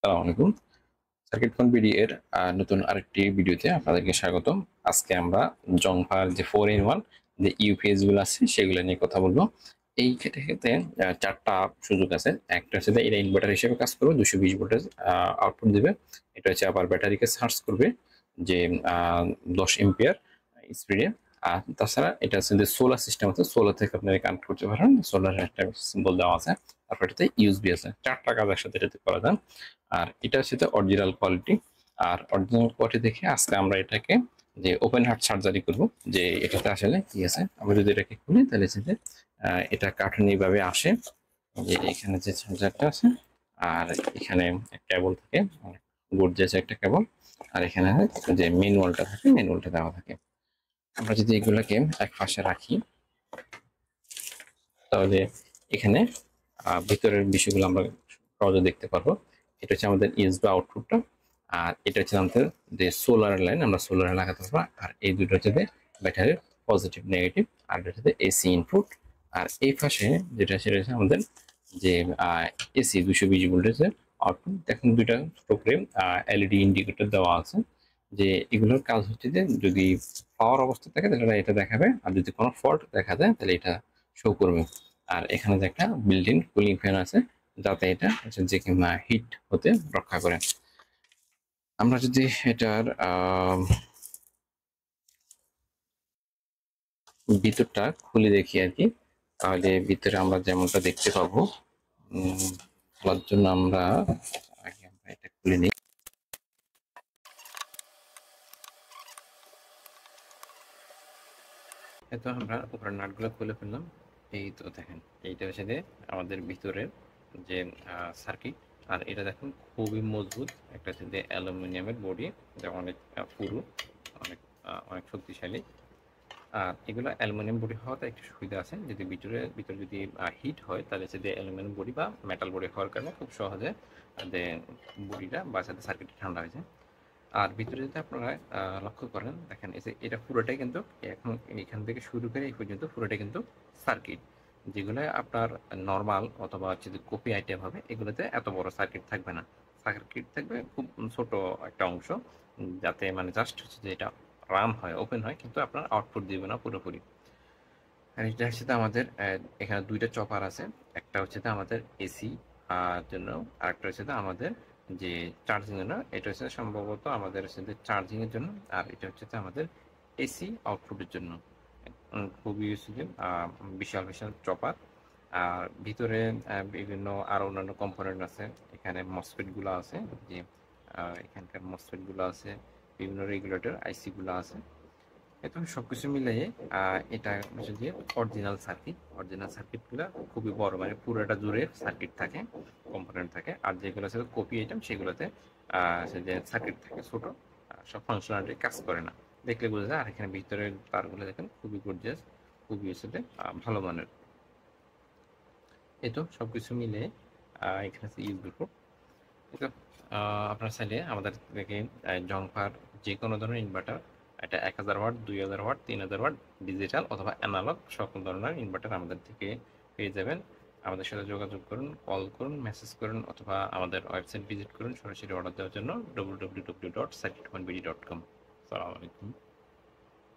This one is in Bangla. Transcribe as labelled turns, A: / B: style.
A: আসসালামু আলাইকুম। সার্কিট ফোন বিডি এর নতুন আরেকটি ভিডিওতে আপনাদেরকে স্বাগতম। আজকে আমরা জংফার যে 4 in 1 যে ইউপিএস গুলো আছে সেগুলো নিয়ে কথা বলবো। এই ক্ষেত্রে চারটা সুযোগ আছে। একটা হচ্ছে যে এটা ইনভার্টার হিসেবে কাজ করবে, 220 ভোল্টেজ আউটপুট দিবে। এটা হচ্ছে আবার ব্যাটারিকে চার্জ করবে যে 10 এম্পিয়ার স্পিডে। আর তাছাড়া এটা হচ্ছে যে সোলার সিস্টেম আছে, সোলার থেকে আপনারা কানেক্ট করতে পারেন। সোলার একটা সিম্বল দেওয়া আছে, তারপর এটাতে ইউএসবি আছে। চারটা কাজ একসাথে এটাতে করা যায়। আর এটা হচ্ছে অরিজিনাল কোয়ালিটি। আর অরিজিনাল কোয়ালিটি দেখে আজকে আমরা এটাকে যে ওপেন হার্ট সার্জারি করব, যে এটাতে আসলে কি আছে। আমরা যদি এটাকে খুলি তাহলে হচ্ছে যে এটা কার্টুনি ভাবে আসে, যে এখানে যে চার্জারটা আছে, আর এখানে কেবল থাকে, গর্জিয়াস একটা কেবল। আর এখানে যে ম্যানুয়ালটা থাকে, ম্যানুয়ালটা দেওয়া থাকে। আমরা যদি এগুলোকে এক পাশে রাখি তাহলে এখানে ভিতরের বিষয়গুলো আমরা সহজে দেখতে পারবো। এটা হচ্ছে আমাদের ইউএসবি আউটপুটটা, আর এটা হচ্ছে আমাদের যে সোলার লাইন, আমরা সোলারে লাগাতে পারবো। আর এই দুটো হচ্ছে ব্যাটারির পজিটিভ নেগেটিভ, আর এটা হচ্ছে এসি ইনপুট। আর এই পাশে যেটা সেটা হচ্ছে আমাদের যে এসি 220 ভোল্টেজের আউটপুট। দেখুন দুইটা ছোট করে এলইডি ইন্ডিকেটর দেওয়া আছে, যে এগুলোর কাজ হচ্ছে যে যদি পাওয়ার অবস্থা থাকে তাহলে এটা দেখাবে, আর যদি কোনো ফল্ট দেখা যায় তাহলে এটা শো করবে। আর এখানে যে একটা বিল্ট ইন কুলিং ফ্যান আছে, যাতে এটা যে কিনা হিট হতে রক্ষা করে। আমরা যদি এটার ভিতরটা খুলে দেখি আর কি, তাহলে ভিতরে আমরা যেমনটা দেখতে পাবো। খোলার জন্য আমরা আগে আমরা এটা খুলে নিই। এতো আমরা উপরের নাটগুলো খুলে ফেললাম। এই তো দেখেন, এইটা হচ্ছে যে আমাদের ভিতরের যে সার্কিট। আর এটা দেখুন খুবই মজবুত, একটা হচ্ছে যে অ্যালুমিনিয়ামের বডি, যা অনেক পুরু, অনেক অনেক শক্তিশালী। আর এগুলো অ্যালুমিনিয়াম বডি হওয়াতে একটা সুবিধা আছে, যদি ভিতরে যদি হিট হয় তাহলে হচ্ছে যে অ্যালুমিনিয়াম বডি বা মেটাল বডি হওয়ার কারণে খুব সহজে যে বডিটা বা সাথে সার্কিটটা ঠান্ডা হয়ে যায়। আর ভিতরে যদি আপনারা লক্ষ্য করেন, দেখেন এই যে এটা পুরোটাই কিন্তু এখন এখান থেকে শুরু করে এই পর্যন্ত পুরোটাই কিন্তু সার্কিট। যেগুলো আপনার নর্মাল অথবা হচ্ছে যে কপি আইটেম হবে, এগুলোতে এত বড় সার্কিট থাকবে না। সার্কিট থাকবে খুব ছোট একটা অংশ, যাতে মানে জাস্ট হচ্ছে যে এটা রান হয়, ওপেন হয়, কিন্তু আপনার আউটপুট দিবে না পুরোপুরি। আর এটা হচ্ছে যে আমাদের এখানে দুইটা চপার আছে। একটা হচ্ছে যে আমাদের এসি জন্য, আর একটা হচ্ছে যে আমাদের যে চার্জিং জন্য। এটা হচ্ছে সম্ভবত আমাদের হচ্ছে যে চার্জিং এর জন্য, আর এটা হচ্ছে যে আমাদের এসি আউটপুটের জন্য। খুবই হচ্ছে যে বিশাল বিশাল চপার। আর ভিতরে বিভিন্ন আরো অন্যান্য কম্পোনেন্ট আছে। এখানে মসফেট গুলো আছে, যে এখানকার মসফেট গুলো আছে, বিভিন্ন রেগুলেটর আইসি গুলো আছে। এখন সবকিছু মিলিয়ে এটা হচ্ছে যে অরিজিনাল সার্কিট গুলা খুবই বড়, মানে পুরোটা জুড়ে সার্কিট থাকে, কম্পোনেন্ট থাকে। আর যেগুলো আছে কপি আইটেম, সেগুলোতে সে যে সার্কিট থাকে ছোট, সব ফাংশনালিটি কাজ করে না। দেখলে বোঝা যায়। আর এখানে ভিতরে তারগুলো দেখেন খুবই গর্জিয়াস, খুবই হচ্ছে ভালো মানের। এই তো সবকিছু মিলে এখানে আছে ইউজবি পোর্ট। এই তো আপনার চাইলে আমাদের থেকে জংফার যে কোনো ধরনের ইনভার্টার, এটা 1000 ওয়াট, 2000 ওয়াট, 3000 ওয়াট, ডিজিটাল অথবা অ্যানালগ সকল ধরনের ইনভার্টার আমাদের থেকে পেয়ে যাবেন। আমাদের সাথে যোগাযোগ করুন, কল করুন, মেসেজ করুন, অথবা আমাদের ওয়েবসাইট ভিজিট করুন সরাসরি অর্ডার দেওয়ার জন্য www.circuitpointbd.com। আসসালামু আলাইকুম।